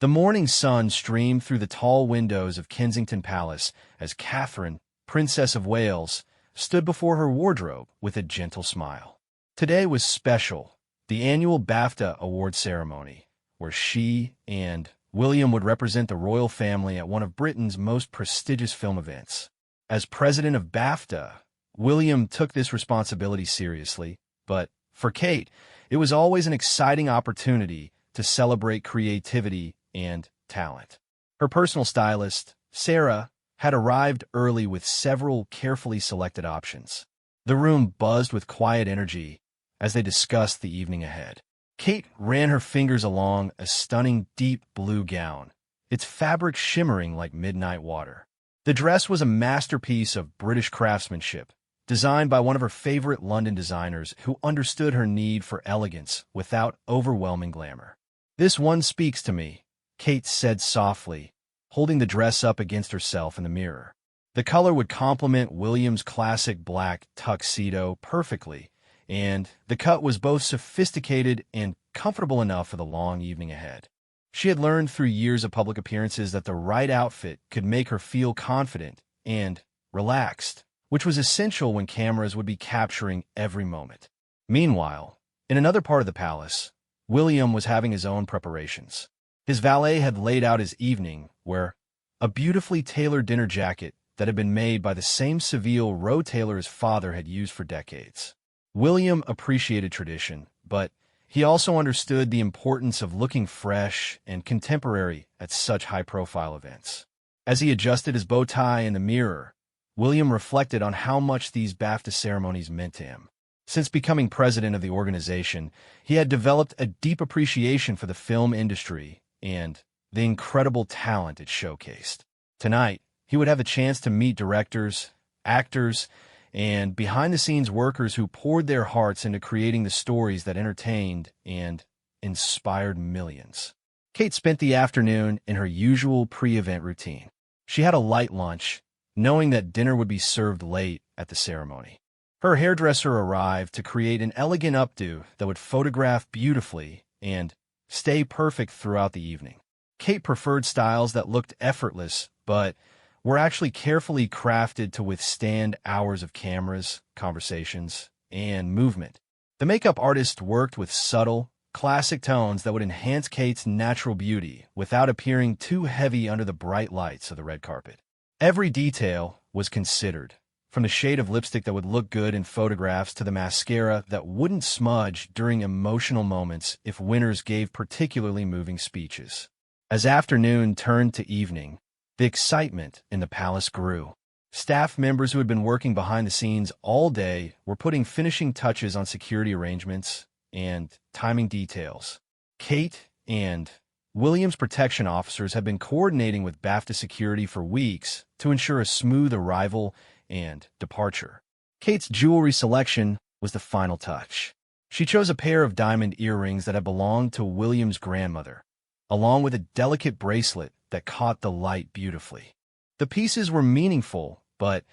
The morning sun streamed through the tall windows of Kensington Palace as Catherine, Princess of Wales, stood before her wardrobe with a gentle smile. Today was special, the annual Bafta award ceremony, where she and William would represent the royal family at one of Britain's most prestigious film events. As president of Bafta, William took this responsibility seriously, but for Kate, it was always an exciting opportunity to celebrate creativity and talent. Her personal stylist, Sarah, had arrived early with several carefully selected options. The room buzzed with quiet energy as they discussed the evening ahead. Kate ran her fingers along a stunning deep blue gown, its fabric shimmering like midnight water. The dress was a masterpiece of British craftsmanship, designed by one of her favorite London designers who understood her need for elegance without overwhelming glamour. "This one speaks to me," Kate said softly, holding the dress up against herself in the mirror. The color would complement William's classic black tuxedo perfectly, and the cut was both sophisticated and comfortable enough for the long evening ahead. She had learned through years of public appearances that the right outfit could make her feel confident and relaxed, which was essential when cameras would be capturing every moment. Meanwhile, in another part of the palace, William was having his own preparations. His valet had laid out his evening, where a beautifully tailored dinner jacket that had been made by the same Seville road tailor his father had used for decades. William appreciated tradition, but he also understood the importance of looking fresh and contemporary at such high-profile events. As he adjusted his bow tie in the mirror, William reflected on how much these Bafta ceremonies meant to him. Since becoming president of the organization, he had developed a deep appreciation for the film industry and the incredible talent it showcased. Tonight, he would have a chance to meet directors, actors, and behind-the-scenes workers who poured their hearts into creating the stories that entertained and inspired millions. Kate spent the afternoon in her usual pre-event routine. She had a light lunch, knowing that dinner would be served late at the ceremony. Her hairdresser arrived to create an elegant updo that would photograph beautifully and stay perfect throughout the evening. Kate preferred styles that looked effortless, but were actually carefully crafted to withstand hours of cameras, conversations, and movement. The makeup artist worked with subtle, classic tones that would enhance Kate's natural beauty without appearing too heavy under the bright lights of the red carpet. Every detail was considered, from the shade of lipstick that would look good in photographs to the mascara that wouldn't smudge during emotional moments if winners gave particularly moving speeches. As afternoon turned to evening, the excitement in the palace grew. Staff members who had been working behind the scenes all day were putting finishing touches on security arrangements and timing details. Kate and William's protection officers had been coordinating with Bafta security for weeks to ensure a smooth arrival and departure. Kate's jewelry selection was the final touch. She chose a pair of diamond earrings that had belonged to William's grandmother, along with a delicate bracelet that caught the light beautifully. The pieces were meaningful, but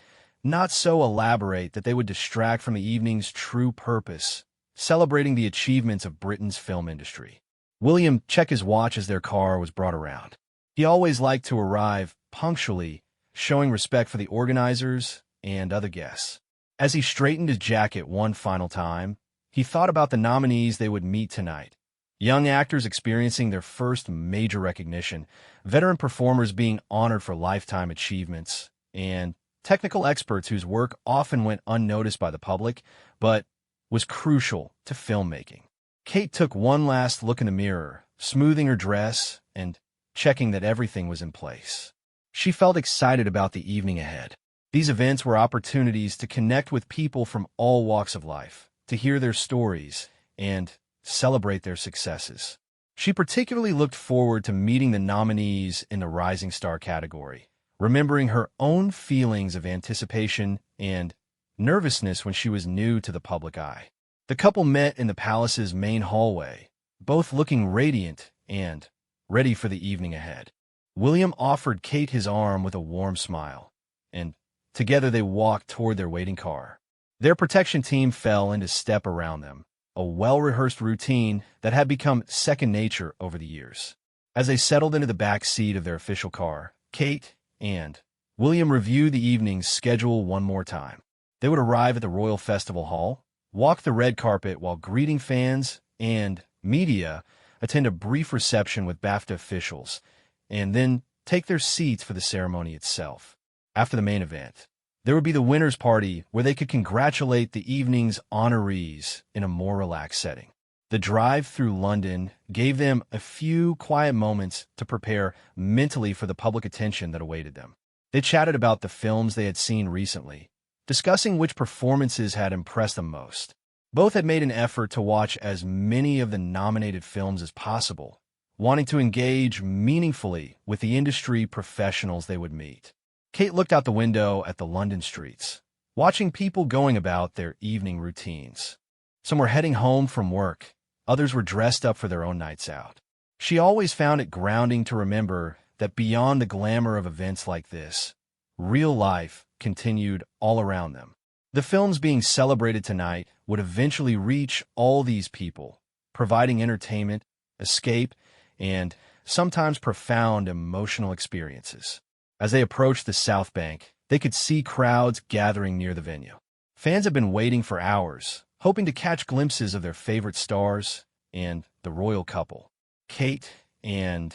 not so elaborate that they would distract from the evening's true purpose, celebrating the achievements of Britain's film industry. William checked his watch as their car was brought around. He always liked to arrive punctually, showing respect for the organizers and other guests. As he straightened his jacket one final time, he thought about the nominees they would meet tonight. Young actors experiencing their first major recognition, veteran performers being honored for lifetime achievements, and technical experts whose work often went unnoticed by the public, but was crucial to filmmaking. Kate took one last look in the mirror, smoothing her dress and checking that everything was in place. She felt excited about the evening ahead. These events were opportunities to connect with people from all walks of life, to hear their stories, and celebrate their successes. She particularly looked forward to meeting the nominees in the Rising Star category, remembering her own feelings of anticipation and nervousness when she was new to the public eye. The couple met in the palace's main hallway, both looking radiant and ready for the evening ahead. William offered Kate his arm with a warm smile, and together they walked toward their waiting car. Their protection team fell into step around them, a well-rehearsed routine that had become second nature over the years. As they settled into the back seat of their official car, Kate and William reviewed the evening's schedule one more time. They would arrive at the Royal Festival Hall, walk the red carpet while greeting fans and media, attend a brief reception with Bafta officials, and then take their seats for the ceremony itself. After the main event, there would be the winner's party where they could congratulate the evening's honorees in a more relaxed setting. The drive through London gave them a few quiet moments to prepare mentally for the public attention that awaited them. They chatted about the films they had seen recently, discussing which performances had impressed them most. Both had made an effort to watch as many of the nominated films as possible, wanting to engage meaningfully with the industry professionals they would meet. Kate looked out the window at the London streets, watching people going about their evening routines. Some were heading home from work, others were dressed up for their own nights out. She always found it grounding to remember that beyond the glamour of events like this, real life continued all around them. The films being celebrated tonight would eventually reach all these people, providing entertainment, escape, and sometimes profound emotional experiences. As they approached the South Bank, they could see crowds gathering near the venue. Fans had been waiting for hours, hoping to catch glimpses of their favorite stars and the royal couple. Kate and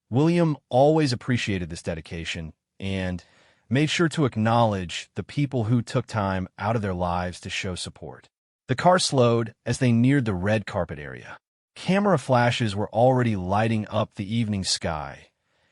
William always appreciated this dedication and made sure to acknowledge the people who took time out of their lives to show support. The car slowed as they neared the red carpet area. Camera flashes were already lighting up the evening sky,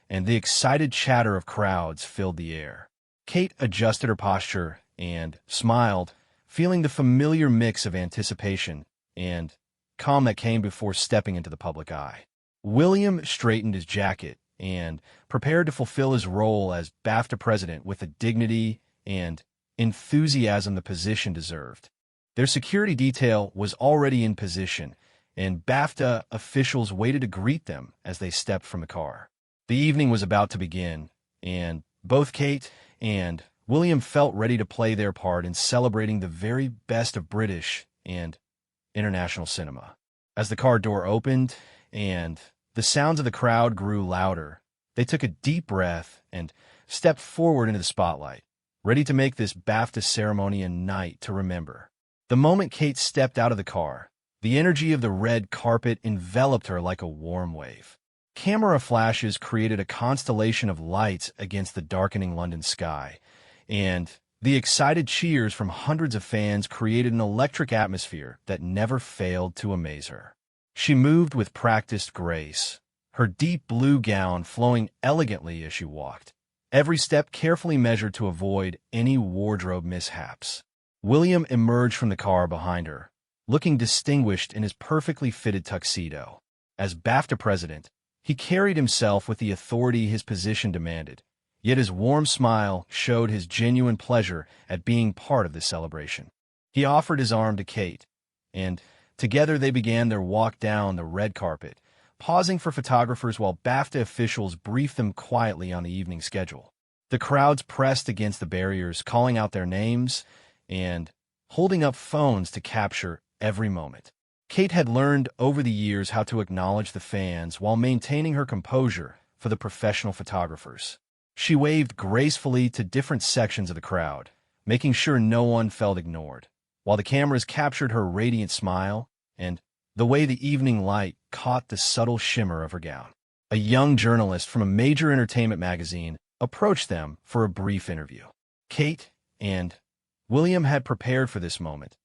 and the excited chatter of crowds filled the air. Kate adjusted her posture and smiled, feeling the familiar mix of anticipation and calm that came before stepping into the public eye. William straightened his jacket and prepared to fulfill his role as Bafta president with the dignity and enthusiasm the position deserved. Their security detail was already in position, and Bafta officials waited to greet them as they stepped from the car. The evening was about to begin, and both Kate and William felt ready to play their part in celebrating the very best of British and international cinema. As the car door opened and the sounds of the crowd grew louder, they took a deep breath and stepped forward into the spotlight, ready to make this Bafta ceremony a night to remember. The moment Kate stepped out of the car, the energy of the red carpet enveloped her like a warm wave. Camera flashes created a constellation of lights against the darkening London sky, and the excited cheers from hundreds of fans created an electric atmosphere that never failed to amaze her. She moved with practiced grace, her deep blue gown flowing elegantly as she walked, every step carefully measured to avoid any wardrobe mishaps. William emerged from the car behind her, looking distinguished in his perfectly fitted tuxedo. As Bafta president, he carried himself with the authority his position demanded, yet his warm smile showed his genuine pleasure at being part of the celebration. He offered his arm to Kate, and together they began their walk down the red carpet, pausing for photographers while Bafta officials briefed them quietly on the evening schedule. The crowds pressed against the barriers, calling out their names and holding up phones to capture every moment. Kate had learned over the years how to acknowledge the fans while maintaining her composure for the professional photographers. She waved gracefully to different sections of the crowd, making sure no one felt ignored, while the cameras captured her radiant smile and the way the evening light caught the subtle shimmer of her gown. A young journalist from a major entertainment magazine approached them for a brief interview. Kate and William had prepared for this moment,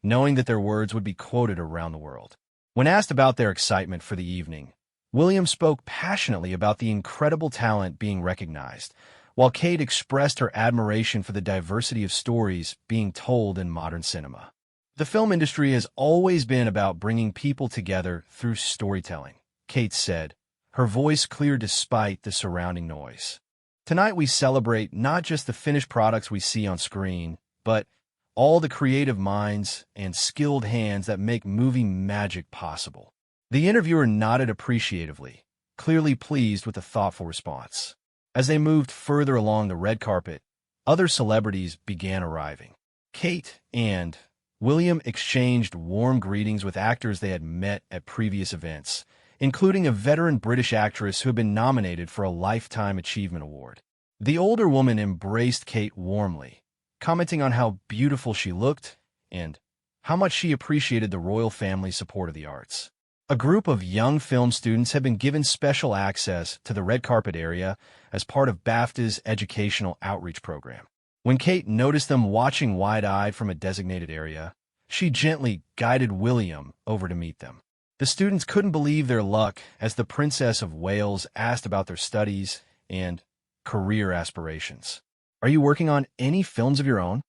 knowing that their words would be quoted around the world. When asked about their excitement for the evening, William spoke passionately about the incredible talent being recognized, while Kate expressed her admiration for the diversity of stories being told in modern cinema. The film industry has always been about bringing people together through storytelling, Kate said, her voice clear despite the surrounding noise. Tonight we celebrate not just the finished products we see on screen, but all the creative minds and skilled hands that make movie magic possible. The interviewer nodded appreciatively, clearly pleased with the thoughtful response. As they moved further along the red carpet, other celebrities began arriving. Kate and William exchanged warm greetings with actors they had met at previous events, including a veteran British actress who had been nominated for a Lifetime Achievement Award. The older woman embraced Kate warmly, commenting on how beautiful she looked and how much she appreciated the royal family's support of the arts. A group of young film students had been given special access to the red carpet area as part of Bafta's educational outreach program. When Kate noticed them watching wide-eyed from a designated area, she gently guided William over to meet them. The students couldn't believe their luck as the Princess of Wales asked about their studies and career aspirations. "Are you working on any films of your own?"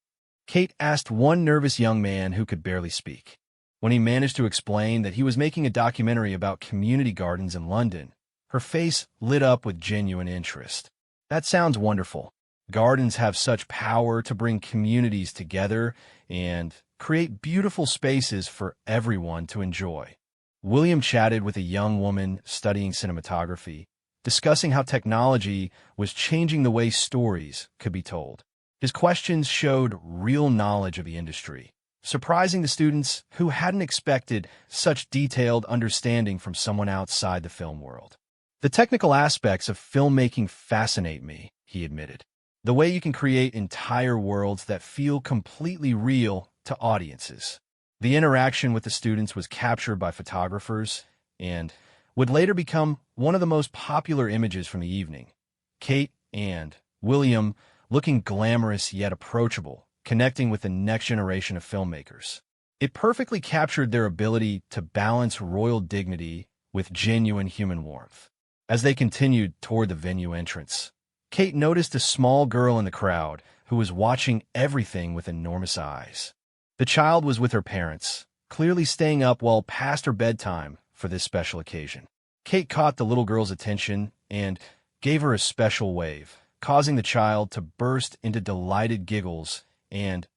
Kate asked one nervous young man who could barely speak. When he managed to explain that he was making a documentary about community gardens in London, her face lit up with genuine interest. "That sounds wonderful. Gardens have such power to bring communities together and create beautiful spaces for everyone to enjoy." William chatted with a young woman studying cinematography, discussing how technology was changing the way stories could be told. His questions showed real knowledge of the industry, surprising the students who hadn't expected such detailed understanding from someone outside the film world. "The technical aspects of filmmaking fascinate me," he admitted. "The way you can create entire worlds that feel completely real to audiences." The interaction with the students was captured by photographers and would later become one of the most popular images from the evening. Kate and William looking glamorous yet approachable, connecting with the next generation of filmmakers. It perfectly captured their ability to balance royal dignity with genuine human warmth. As they continued toward the venue entrance, Kate noticed a small girl in the crowd who was watching everything with enormous eyes. The child was with her parents, clearly staying up well past her bedtime for this special occasion. Kate caught the little girl's attention and gave her a special wave, causing the child to burst into delighted giggles and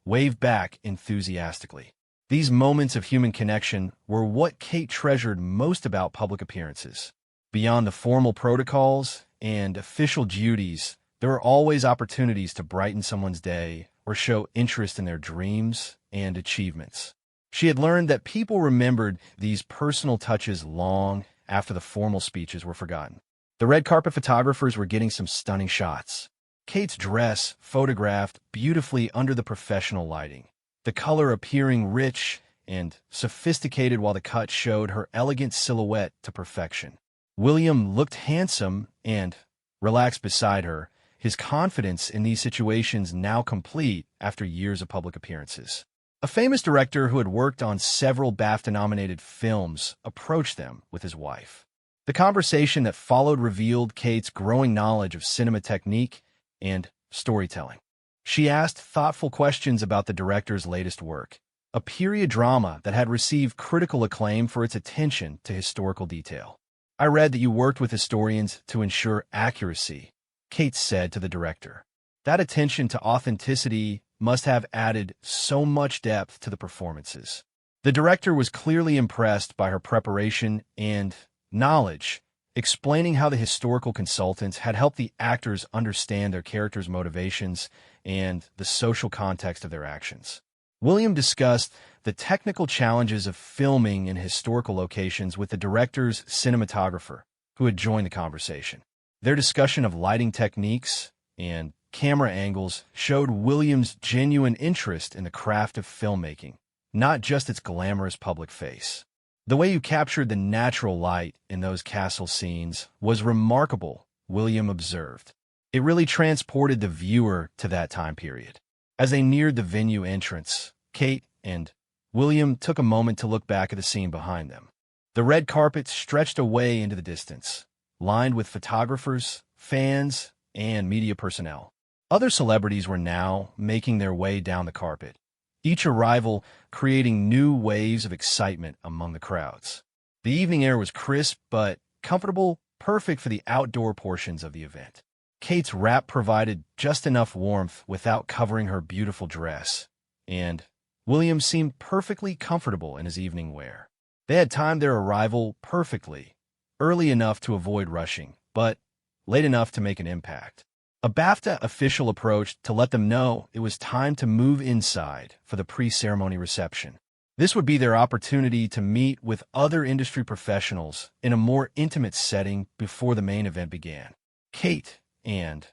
wave back enthusiastically. These moments of human connection were what Kate treasured most about public appearances. Beyond the formal protocols and official duties, there are always opportunities to brighten someone's day or show interest in their dreams and achievements. She had learned that people remembered these personal touches long after the formal speeches were forgotten. The red carpet photographers were getting some stunning shots. Kate's dress photographed beautifully under the professional lighting, the color appearing rich and sophisticated while the cut showed her elegant silhouette to perfection. William looked handsome and relaxed beside her, his confidence in these situations now complete after years of public appearances. A famous director who had worked on several BAFTA-nominated films approached them with his wife. The conversation that followed revealed Kate's growing knowledge of cinema technique and storytelling. She asked thoughtful questions about the director's latest work, a period drama that had received critical acclaim for its attention to historical detail. "I read that you worked with historians to ensure accuracy," Kate said to the director. "That attention to authenticity must have added so much depth to the performances." The director was clearly impressed by her preparation and knowledge, explaining how the historical consultants had helped the actors understand their characters' motivations and the social context of their actions. William discussed the technical challenges of filming in historical locations with the director's cinematographer, who had joined the conversation. Their discussion of lighting techniques and camera angles showed William's genuine interest in the craft of filmmaking, not just its glamorous public face. "The way you captured the natural light in those castle scenes was remarkable," William observed. "It really transported the viewer to that time period." As they neared the venue entrance, Kate and William took a moment to look back at the scene behind them. The red carpet stretched away into the distance, lined with photographers, fans, and media personnel. Other celebrities were now making their way down the carpet, each arrival creating new waves of excitement among the crowds. The evening air was crisp but comfortable, perfect for the outdoor portions of the event. Kate's wrap provided just enough warmth without covering her beautiful dress, and William seemed perfectly comfortable in his evening wear. They had timed their arrival perfectly, early enough to avoid rushing, but late enough to make an impact. A BAFTA official approached to let them know it was time to move inside for the pre-ceremony reception. This would be their opportunity to meet with other industry professionals in a more intimate setting before the main event began. Kate and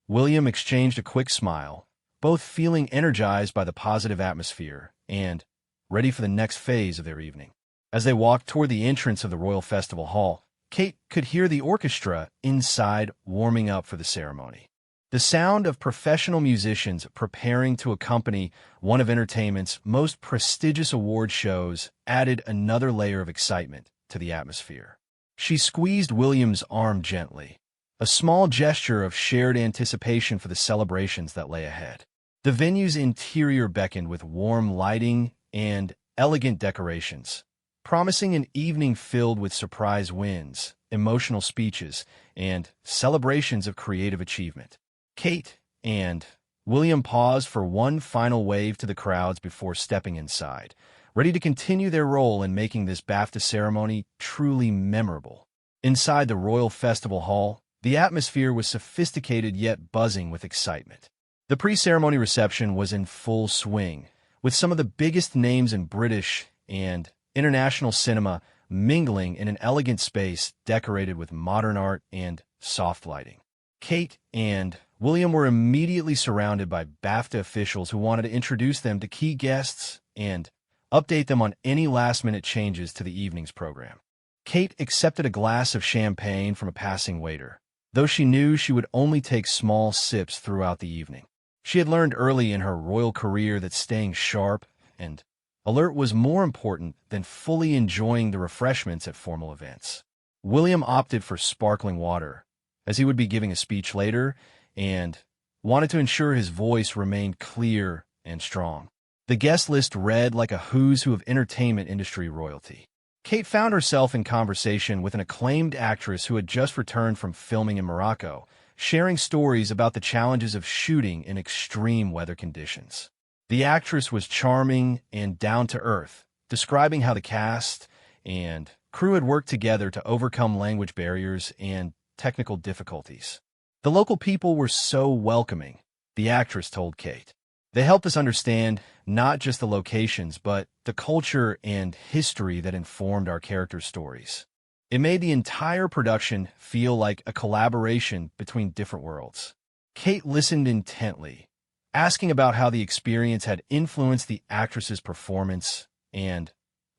William exchanged a quick smile, both feeling energized by the positive atmosphere and ready for the next phase of their evening. As they walked toward the entrance of the Royal Festival Hall, Kate could hear the orchestra inside warming up for the ceremony. The sound of professional musicians preparing to accompany one of entertainment's most prestigious award shows added another layer of excitement to the atmosphere. She squeezed William's arm gently, a small gesture of shared anticipation for the celebrations that lay ahead. The venue's interior beckoned with warm lighting and elegant decorations, promising an evening filled with surprise wins, emotional speeches, and celebrations of creative achievement. Kate and William paused for one final wave to the crowds before stepping inside, ready to continue their role in making this Bafta ceremony truly memorable. Inside the Royal Festival Hall, the atmosphere was sophisticated yet buzzing with excitement. The pre-ceremony reception was in full swing, with some of the biggest names in British and international cinema mingling in an elegant space decorated with modern art and soft lighting. Kate and William were immediately surrounded by Bafta officials who wanted to introduce them to key guests and update them on any last-minute changes to the evening's program. Kate accepted a glass of champagne from a passing waiter, though she knew she would only take small sips throughout the evening. She had learned early in her royal career that staying sharp and alert was more important than fully enjoying the refreshments at formal events. William opted for sparkling water, as he would be giving a speech later, and wanted to ensure his voice remained clear and strong. The guest list read like a who's who of entertainment industry royalty. Kate found herself in conversation with an acclaimed actress who had just returned from filming in Morocco, sharing stories about the challenges of shooting in extreme weather conditions. The actress was charming and down-to-earth, describing how the cast and crew had worked together to overcome language barriers and technical difficulties. The local people were so welcoming, the actress told Kate. They helped us understand not just the locations, but the culture and history that informed our characters' stories. It made the entire production feel like a collaboration between different worlds. Kate listened intently, asking about how the experience had influenced the actress's performance and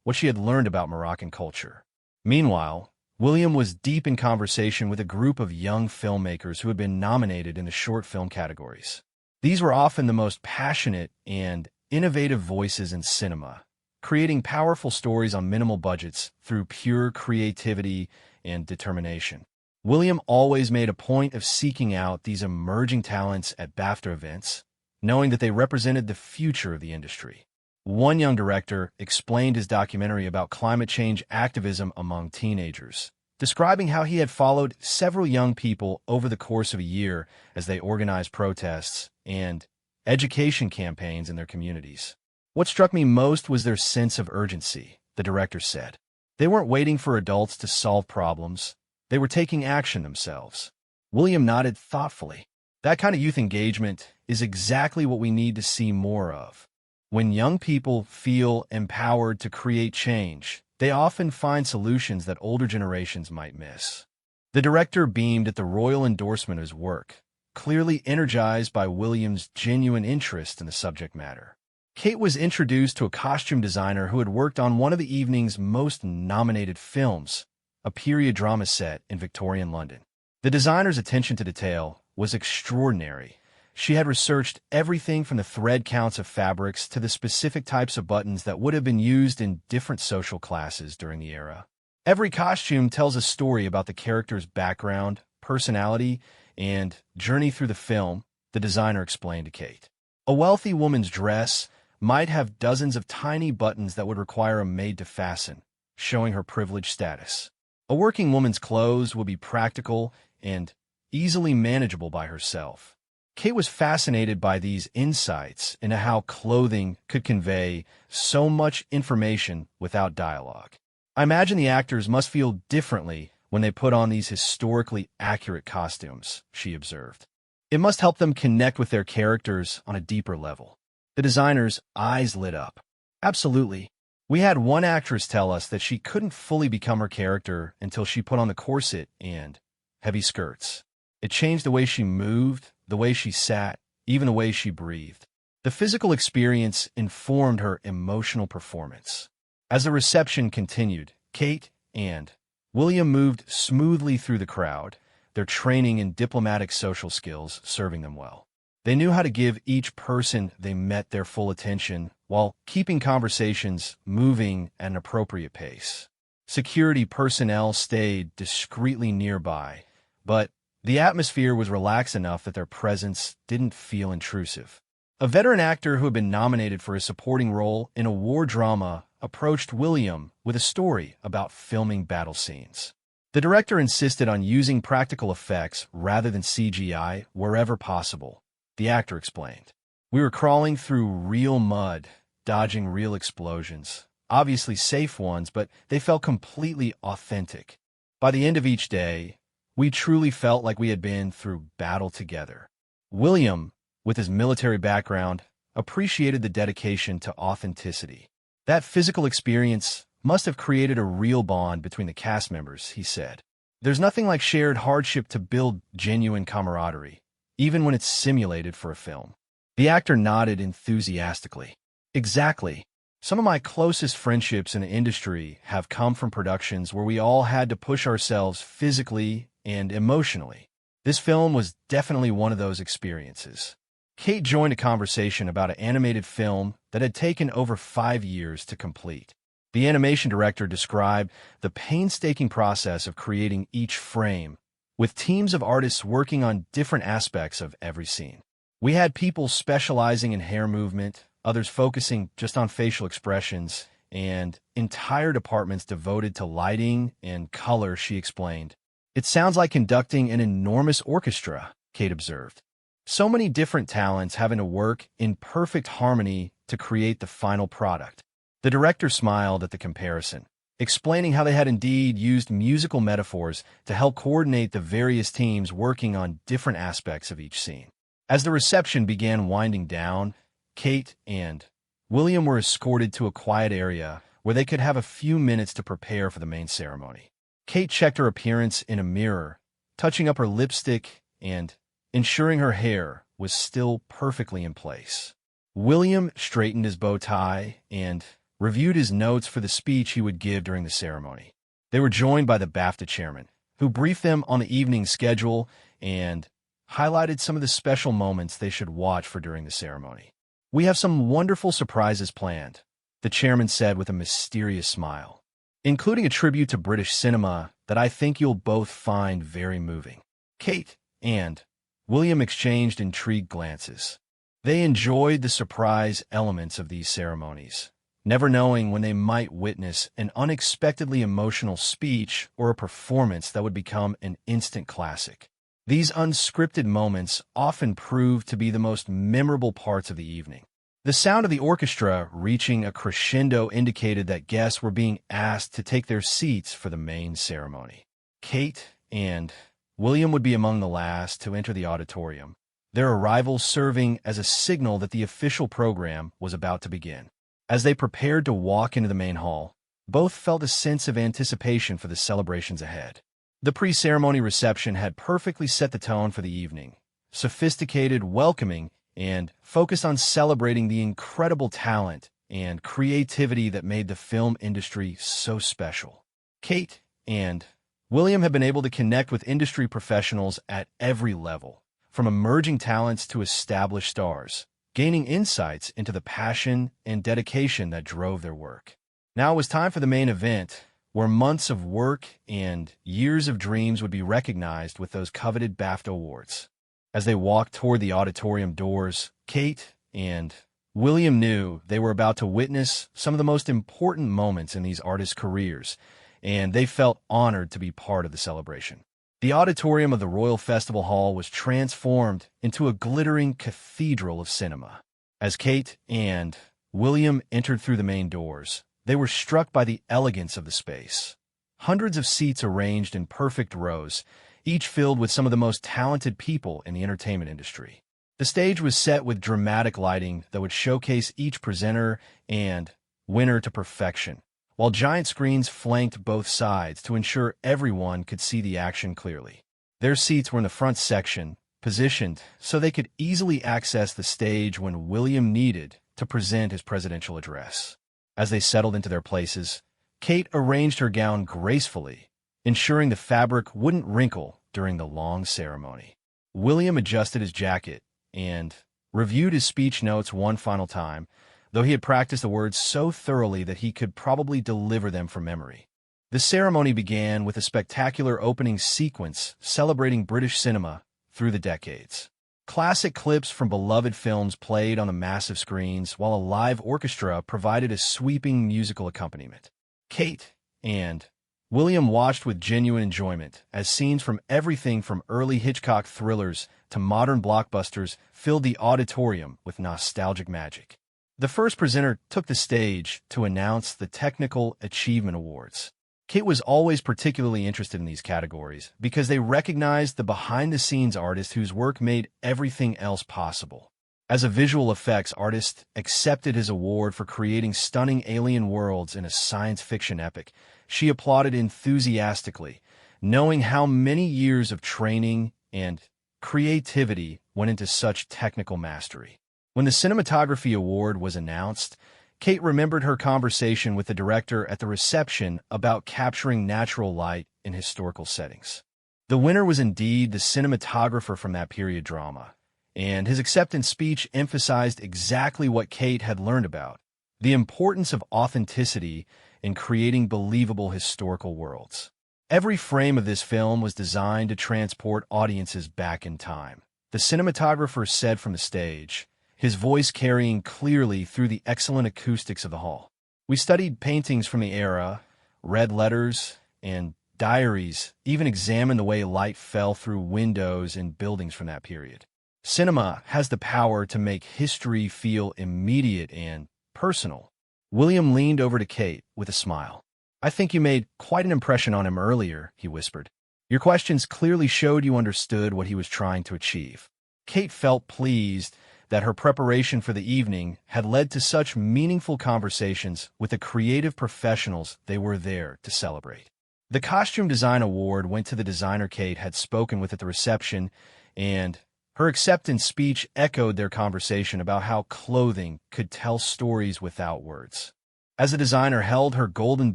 what she had learned about Moroccan culture. Meanwhile, William was deep in conversation with a group of young filmmakers who had been nominated in the short film categories. These were often the most passionate and innovative voices in cinema, creating powerful stories on minimal budgets through pure creativity and determination. William always made a point of seeking out these emerging talents at Bafta events, knowing that they represented the future of the industry. One young director explained his documentary about climate change activism among teenagers, describing how he had followed several young people over the course of a year as they organized protests and education campaigns in their communities. What struck me most was their sense of urgency, the director said. They weren't waiting for adults to solve problems. They were taking action themselves. William nodded thoughtfully. That kind of youth engagement is exactly what we need to see more of. When young people feel empowered to create change, they often find solutions that older generations might miss. The director beamed at the royal endorsement of his work, clearly energized by William's genuine interest in the subject matter. Kate was introduced to a costume designer who had worked on one of the evening's most nominated films, a period drama set in Victorian London. The designer's attention to detail was extraordinary. She had researched everything from the thread counts of fabrics to the specific types of buttons that would have been used in different social classes during the era. Every costume tells a story about the character's background, personality, and journey through the film, the designer explained to Kate. A wealthy woman's dress might have dozens of tiny buttons that would require a maid to fasten, showing her privileged status. A working woman's clothes would be practical and easily manageable by herself. Kate was fascinated by these insights into how clothing could convey so much information without dialogue. I imagine the actors must feel differently when they put on these historically accurate costumes, she observed. It must help them connect with their characters on a deeper level. The designer's eyes lit up. Absolutely. We had one actress tell us that she couldn't fully become her character until she put on the corset and heavy skirts. It changed the way she moved, the way she sat, even the way she breathed. The physical experience informed her emotional performance. As the reception continued, Kate and William moved smoothly through the crowd, their training in diplomatic social skills serving them well. They knew how to give each person they met their full attention while keeping conversations moving at an appropriate pace. Security personnel stayed discreetly nearby, but the atmosphere was relaxed enough that their presence didn't feel intrusive. A veteran actor who had been nominated for a supporting role in a war drama approached William with a story about filming battle scenes. The director insisted on using practical effects rather than CGI wherever possible, the actor explained. We were crawling through real mud, dodging real explosions, obviously safe ones, but they felt completely authentic. By the end of each day, we truly felt like we had been through battle together. William, with his military background, appreciated the dedication to authenticity. That physical experience must have created a real bond between the cast members, he said. There's nothing like shared hardship to build genuine camaraderie, even when it's simulated for a film. The actor nodded enthusiastically. Exactly. Some of my closest friendships in the industry have come from productions where we all had to push ourselves physically and emotionally. This film was definitely one of those experiences. Kate joined a conversation about an animated film that had taken over 5 years to complete. The animation director described the painstaking process of creating each frame, with teams of artists working on different aspects of every scene. We had people specializing in hair movement, others focusing just on facial expressions, and entire departments devoted to lighting and color, she explained. It sounds like conducting an enormous orchestra, Kate observed. So many different talents having to work in perfect harmony to create the final product. The director smiled at the comparison, explaining how they had indeed used musical metaphors to help coordinate the various teams working on different aspects of each scene. As the reception began winding down, Kate and William were escorted to a quiet area where they could have a few minutes to prepare for the main ceremony. Kate checked her appearance in a mirror, touching up her lipstick and ensuring her hair was still perfectly in place. William straightened his bow tie and reviewed his notes for the speech he would give during the ceremony. They were joined by the Bafta chairman, who briefed them on the evening schedule and highlighted some of the special moments they should watch for during the ceremony. We have some wonderful surprises planned, the chairman said with a mysterious smile, including a tribute to British cinema that I think you'll both find very moving. Kate and William exchanged intrigued glances. They enjoyed the surprise elements of these ceremonies, never knowing when they might witness an unexpectedly emotional speech or a performance that would become an instant classic. These unscripted moments often proved to be the most memorable parts of the evening. The sound of the orchestra reaching a crescendo indicated that guests were being asked to take their seats for the main ceremony. Kate and William would be among the last to enter the auditorium, their arrival serving as a signal that the official program was about to begin. As they prepared to walk into the main hall, both felt a sense of anticipation for the celebrations ahead. The pre-ceremony reception had perfectly set the tone for the evening, sophisticated, welcoming, and focused on celebrating the incredible talent and creativity that made the film industry so special. Kate and William have been able to connect with industry professionals at every level, from emerging talents to established stars, gaining insights into the passion and dedication that drove their work. Now it was time for the main event, where months of work and years of dreams would be recognized with those coveted Bafta awards. As they walked toward the auditorium doors, Kate and William knew they were about to witness some of the most important moments in these artists' careers, and they felt honored to be part of the celebration. The auditorium of the Royal Festival Hall was transformed into a glittering cathedral of cinema. As Kate and William entered through the main doors, they were struck by the elegance of the space. Hundreds of seats arranged in perfect rows, each filled with some of the most talented people in the entertainment industry. The stage was set with dramatic lighting that would showcase each presenter, and winner to perfection, while giant screens flanked both sides to ensure everyone could see the action clearly. Their seats were in the front section, positioned so they could easily access the stage when William needed to present his presidential address. As they settled into their places, Kate arranged her gown gracefully, ensuring the fabric wouldn't wrinkle during the long ceremony. William adjusted his jacket and reviewed his speech notes one final time, though he had practiced the words so thoroughly that he could probably deliver them from memory. The ceremony began with a spectacular opening sequence celebrating British cinema through the decades. Classic clips from beloved films played on the massive screens, while a live orchestra provided a sweeping musical accompaniment. Kate and William watched with genuine enjoyment as scenes from everything from early Hitchcock thrillers to modern blockbusters filled the auditorium with nostalgic magic. The first presenter took the stage to announce the Technical Achievement Awards. Kate was always particularly interested in these categories because they recognized the behind-the-scenes artist whose work made everything else possible. As a visual effects artist accepted his award for creating stunning alien worlds in a science fiction epic, she applauded enthusiastically, knowing how many years of training and creativity went into such technical mastery. When the Cinematography Award was announced, Kate remembered her conversation with the director at the reception about capturing natural light in historical settings. The winner was indeed the cinematographer from that period drama, and his acceptance speech emphasized exactly what Kate had learned about: the importance of authenticity in creating believable historical worlds. Every frame of this film was designed to transport audiences back in time, the cinematographer said from the stage, his voice carrying clearly through the excellent acoustics of the hall. We studied paintings from the era, read letters and diaries, even examined the way light fell through windows in buildings from that period. Cinema has the power to make history feel immediate and personal. William leaned over to Kate with a smile. I think you made quite an impression on him earlier, he whispered. Your questions clearly showed you understood what he was trying to achieve. Kate felt pleased that her preparation for the evening had led to such meaningful conversations with the creative professionals they were there to celebrate. The Costume Design Award went to the designer Kate had spoken with at the reception, and her acceptance speech echoed their conversation about how clothing could tell stories without words. As the designer held her golden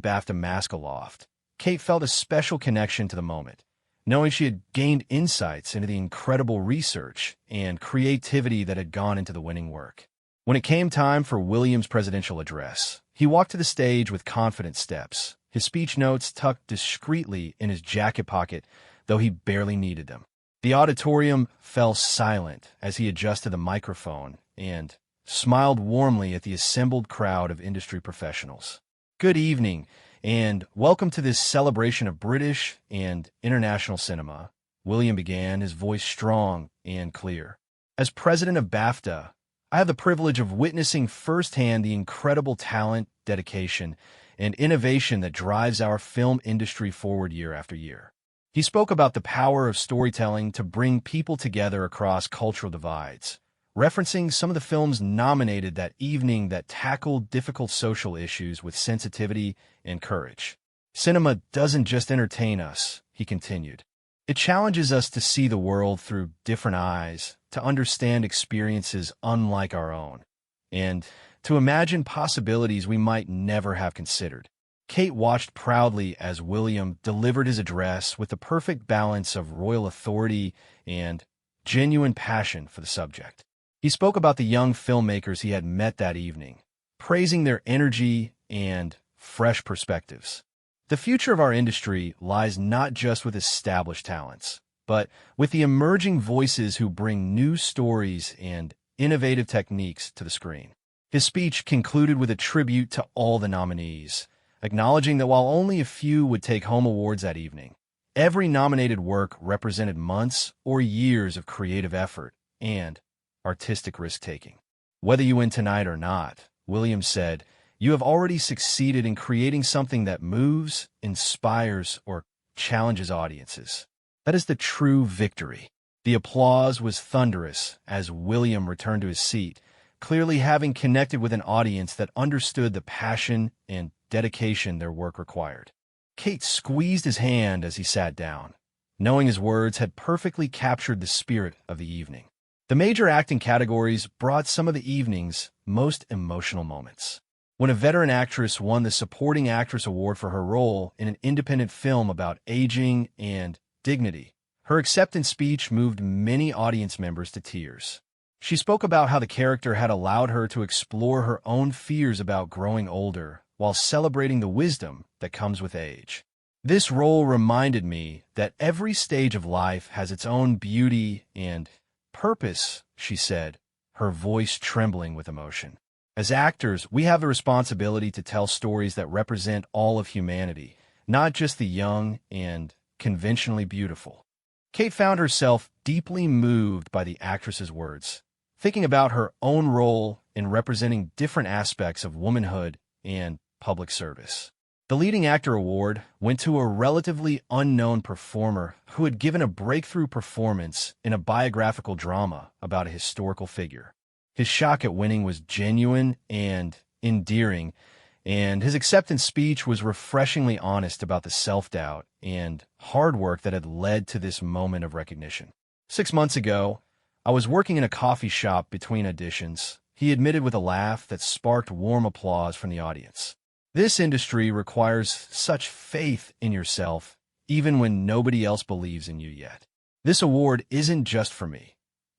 Bafta mask aloft, Kate felt a special connection to the moment, knowing she had gained insights into the incredible research and creativity that had gone into the winning work. When it came time for William's presidential address, he walked to the stage with confident steps, his speech notes tucked discreetly in his jacket pocket, though he barely needed them. The auditorium fell silent as he adjusted the microphone and smiled warmly at the assembled crowd of industry professionals. Good evening, and welcome to this celebration of British and international cinema, William began, his voice strong and clear. As president of Bafta, I have the privilege of witnessing firsthand the incredible talent, dedication, and innovation that drives our film industry forward year after year. He spoke about the power of storytelling to bring people together across cultural divides, referencing some of the films nominated that evening that tackled difficult social issues with sensitivity and courage. Cinema doesn't just entertain us, he continued. It challenges us to see the world through different eyes, to understand experiences unlike our own, and to imagine possibilities we might never have considered. Kate watched proudly as William delivered his address with the perfect balance of royal authority and genuine passion for the subject. He spoke about the young filmmakers he had met that evening, praising their energy and fresh perspectives. The future of our industry lies not just with established talents, but with the emerging voices who bring new stories and innovative techniques to the screen. His speech concluded with a tribute to all the nominees, acknowledging that while only a few would take home awards that evening, every nominated work represented months or years of creative effort and artistic risk-taking. Whether you win tonight or not, Williams said, you have already succeeded in creating something that moves, inspires, or challenges audiences. That is the true victory. The applause was thunderous as William returned to his seat, clearly having connected with an audience that understood the passion and dedication their work required. Kate squeezed his hand as he sat down, knowing his words had perfectly captured the spirit of the evening. The major acting categories brought some of the evening's most emotional moments. When a veteran actress won the Supporting Actress Award for her role in an independent film about aging and dignity, her acceptance speech moved many audience members to tears. She spoke about how the character had allowed her to explore her own fears about growing older while celebrating the wisdom that comes with age. This role reminded me that every stage of life has its own beauty and purpose, she said, her voice trembling with emotion. As actors, we have the responsibility to tell stories that represent all of humanity, not just the young and conventionally beautiful. Kate found herself deeply moved by the actress's words, thinking about her own role in representing different aspects of womanhood and public service. The Leading Actor Award went to a relatively unknown performer who had given a breakthrough performance in a biographical drama about a historical figure. His shock at winning was genuine and endearing, and his acceptance speech was refreshingly honest about the self-doubt and hard work that had led to this moment of recognition. 6 months ago, I was working in a coffee shop between auditions, he admitted with a laugh that sparked warm applause from the audience. This industry requires such faith in yourself, even when nobody else believes in you yet. This award isn't just for me.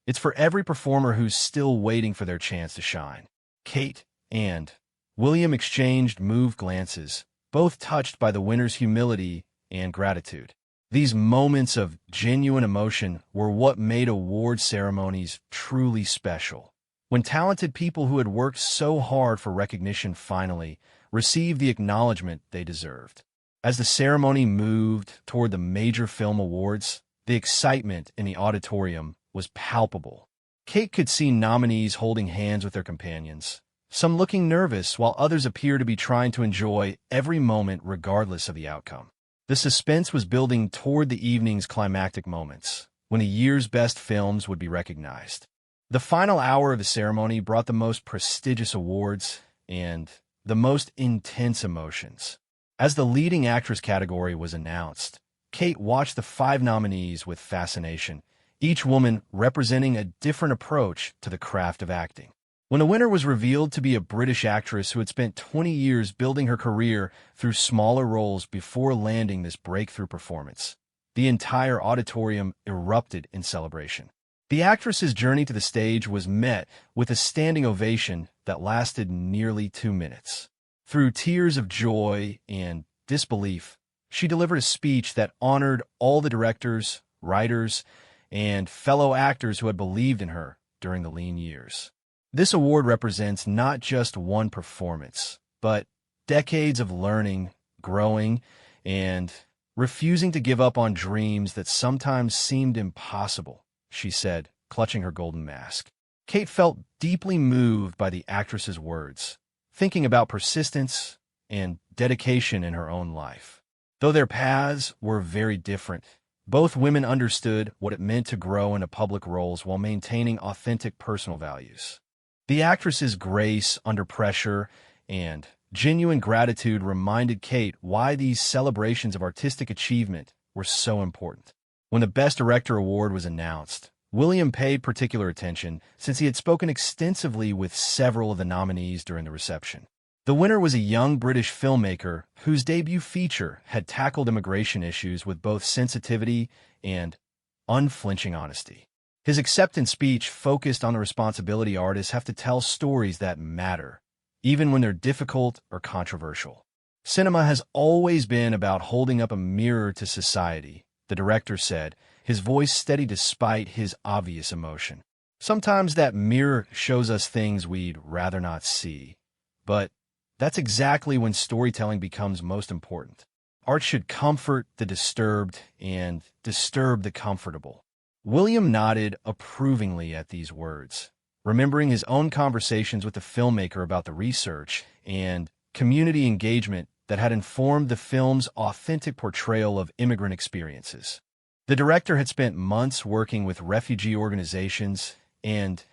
It's for every performer who's still waiting for their chance to shine. Kate and William exchanged moved glances, both touched by the winner's humility and gratitude. These moments of genuine emotion were what made award ceremonies truly special. When talented people who had worked so hard for recognition finally received the acknowledgement they deserved. As the ceremony moved toward the major film awards, the excitement in the auditorium was palpable. Kate could see nominees holding hands with their companions, some looking nervous while others appeared to be trying to enjoy every moment regardless of the outcome. The suspense was building toward the evening's climactic moments, when the year's best films would be recognized. The final hour of the ceremony brought the most prestigious awards and the most intense emotions. As the leading actress category was announced, Kate watched the 5 nominees with fascination, each woman representing a different approach to the craft of acting. When the winner was revealed to be a British actress who had spent 20 years building her career through smaller roles before landing this breakthrough performance, the entire auditorium erupted in celebration. The actress's journey to the stage was met with a standing ovation that lasted nearly 2 minutes. Through tears of joy and disbelief, she delivered a speech that honored all the directors, writers, and fellow actors who had believed in her during the lean years. This award represents not just one performance, but decades of learning, growing, and refusing to give up on dreams that sometimes seemed impossible, she said, clutching her golden mask. Kate felt deeply moved by the actress's words, thinking about persistence and dedication in her own life. Though their paths were very different, both women understood what it meant to grow into public roles while maintaining authentic personal values. The actress's grace under pressure and genuine gratitude reminded Kate why these celebrations of artistic achievement were so important. When the Best Director award was announced, William paid particular attention since he had spoken extensively with several of the nominees during the reception. The winner was a young British filmmaker whose debut feature had tackled immigration issues with both sensitivity and unflinching honesty. His acceptance speech focused on the responsibility artists have to tell stories that matter, even when they're difficult or controversial. Cinema has always been about holding up a mirror to society, the director said, his voice steady despite his obvious emotion. Sometimes that mirror shows us things we'd rather not see, but that's exactly when storytelling becomes most important. Art should comfort the disturbed and disturb the comfortable. William nodded approvingly at these words, remembering his own conversations with the filmmaker about the research and community engagement that had informed the film's authentic portrayal of immigrant experiences. The director had spent months working with refugee organizations and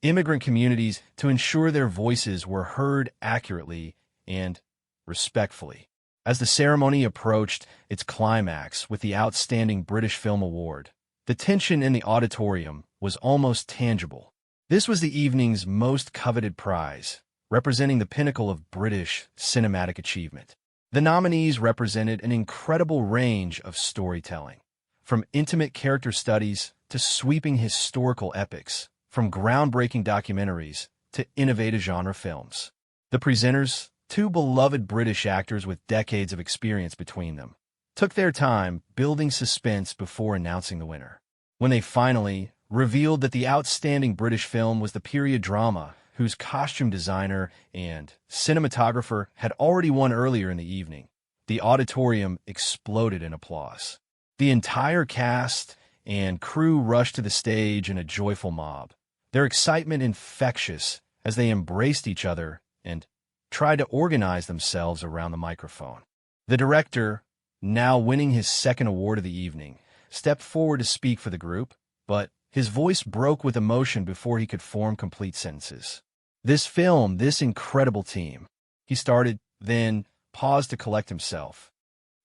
immigrant communities to ensure their voices were heard accurately and respectfully. As the ceremony approached its climax with the Outstanding British Film Award, the tension in the auditorium was almost tangible. This was the evening's most coveted prize, representing the pinnacle of British cinematic achievement. The nominees represented an incredible range of storytelling, from intimate character studies to sweeping historical epics, from groundbreaking documentaries to innovative genre films. The presenters, two beloved British actors with decades of experience between them, took their time building suspense before announcing the winner. When they finally revealed that the Outstanding British Film was the period drama whose costume designer and cinematographer had already won earlier in the evening, the auditorium exploded in applause. The entire cast and crew rushed to the stage in a joyful mob, their excitement infectious as they embraced each other and tried to organize themselves around the microphone. The director, now winning his second award of the evening, stepped forward to speak for the group, but his voice broke with emotion before he could form complete sentences. This film, this incredible team, he started, then paused to collect himself.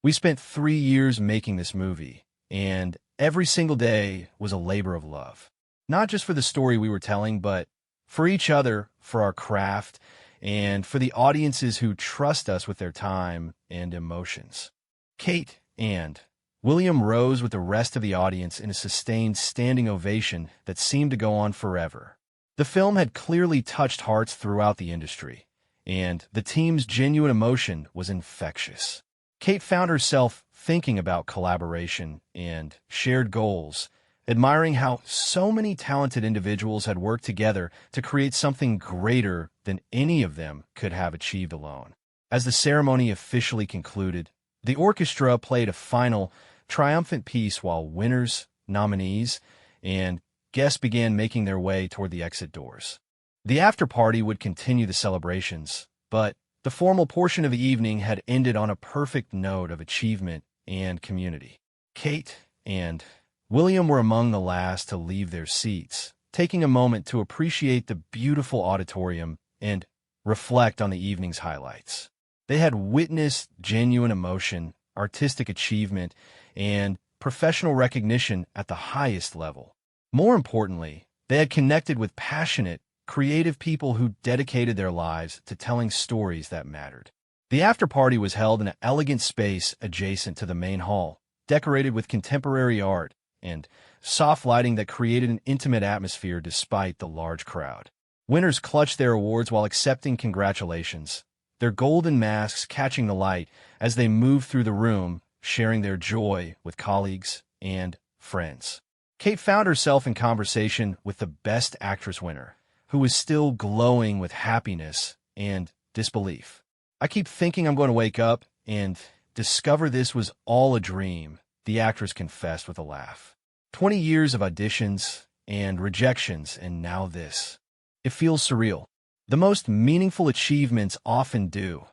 We spent 3 years making this movie, and every single day was a labor of love. Not just for the story we were telling, but for each other, for our craft, and for the audiences who trust us with their time and emotions. Kate and William rose with the rest of the audience in a sustained standing ovation that seemed to go on forever. The film had clearly touched hearts throughout the industry, and the team's genuine emotion was infectious. Kate found herself thinking about collaboration and shared goals, admiring how so many talented individuals had worked together to create something greater than any of them could have achieved alone. As the ceremony officially concluded, the orchestra played a final, triumphant piece while winners, nominees, and guests began making their way toward the exit doors. The after-party would continue the celebrations, but the formal portion of the evening had ended on a perfect note of achievement and community. Kate and William were among the last to leave their seats, taking a moment to appreciate the beautiful auditorium and reflect on the evening's highlights. They had witnessed genuine emotion, artistic achievement, and professional recognition at the highest level. More importantly, they had connected with passionate, creative people who dedicated their lives to telling stories that mattered. The after-party was held in an elegant space adjacent to the main hall, decorated with contemporary art and soft lighting that created an intimate atmosphere despite the large crowd. Winners clutched their awards while accepting congratulations, their golden masks catching the light as they moved through the room, sharing their joy with colleagues and friends. Kate found herself in conversation with the Best Actress winner, who was still glowing with happiness and disbelief. "I keep thinking I'm going to wake up and discover this was all a dream," the actress confessed with a laugh. 20 years of auditions and rejections, and now this. It feels surreal. "The most meaningful achievements often do,"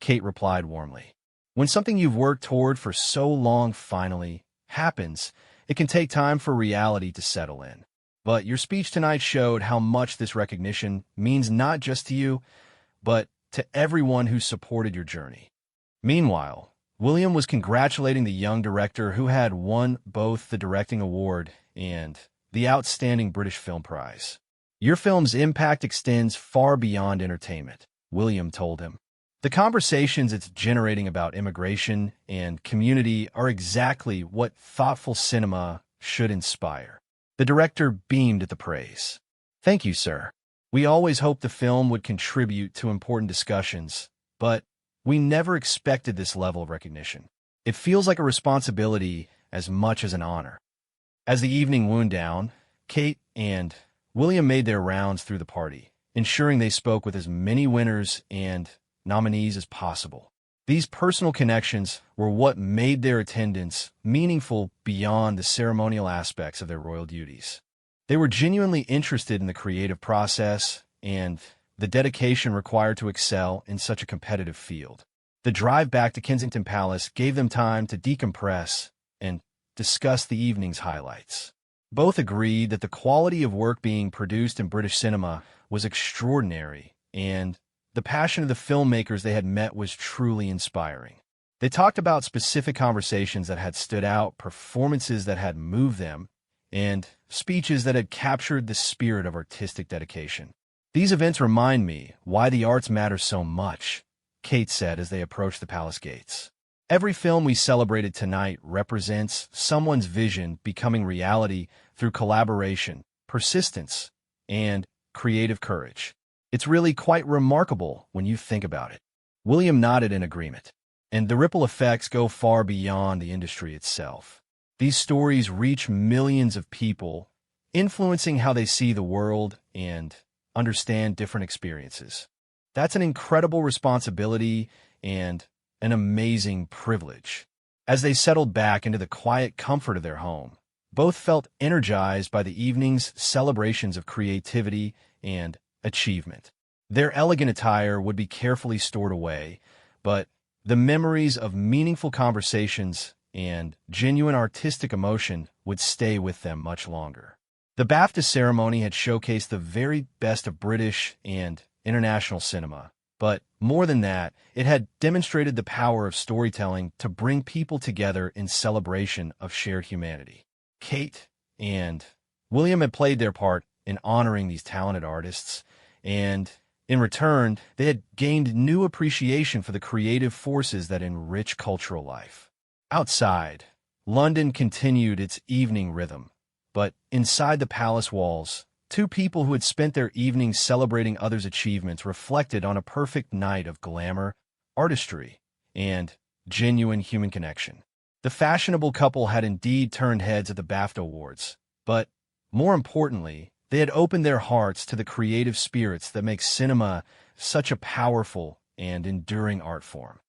Kate replied warmly. "When something you've worked toward for so long finally happens, it can take time for reality to settle in. But your speech tonight showed how much this recognition means not just to you, but to everyone who supported your journey." Meanwhile, William was congratulating the young director who had won both the directing award and the Outstanding British Film Prize. "Your film's impact extends far beyond entertainment," William told him. "The conversations it's generating about immigration and community are exactly what thoughtful cinema should inspire." The director beamed at the praise. "Thank you, sir. We always hoped the film would contribute to important discussions, but we never expected this level of recognition. It feels like a responsibility as much as an honor." As the evening wound down, Kate and William made their rounds through the party, ensuring they spoke with as many winners and nominees as possible. These personal connections were what made their attendance meaningful beyond the ceremonial aspects of their royal duties. They were genuinely interested in the creative process and the dedication required to excel in such a competitive field. The drive back to Kensington Palace gave them time to decompress and discuss the evening's highlights. Both agreed that the quality of work being produced in British cinema was extraordinary, and the passion of the filmmakers they had met was truly inspiring. They talked about specific conversations that had stood out, performances that had moved them, and speeches that had captured the spirit of artistic dedication. These events remind me why the arts matter so much, Kate said as they approached the palace gates. Every film we celebrated tonight represents someone's vision becoming reality through collaboration, persistence, and creative courage. It's really quite remarkable when you think about it. William nodded in agreement, and the ripple effects go far beyond the industry itself. These stories reach millions of people, influencing how they see the world and understand different experiences. That's an incredible responsibility and an amazing privilege. As they settled back into the quiet comfort of their home, both felt energized by the evening's celebrations of creativity and achievement. Their elegant attire would be carefully stored away, but the memories of meaningful conversations and genuine artistic emotion would stay with them much longer. The Bafta ceremony had showcased the very best of British and international cinema, but more than that, it had demonstrated the power of storytelling to bring people together in celebration of shared humanity. Kate and William had played their part in honoring these talented artists, and in return, they had gained new appreciation for the creative forces that enrich cultural life. Outside, London continued its evening rhythm, but inside the palace walls, two people who had spent their evenings celebrating others' achievements reflected on a perfect night of glamour, artistry, and genuine human connection. The fashionable couple had indeed turned heads at the Bafta Awards, but more importantly, they had opened their hearts to the creative spirits that make cinema such a powerful and enduring art form.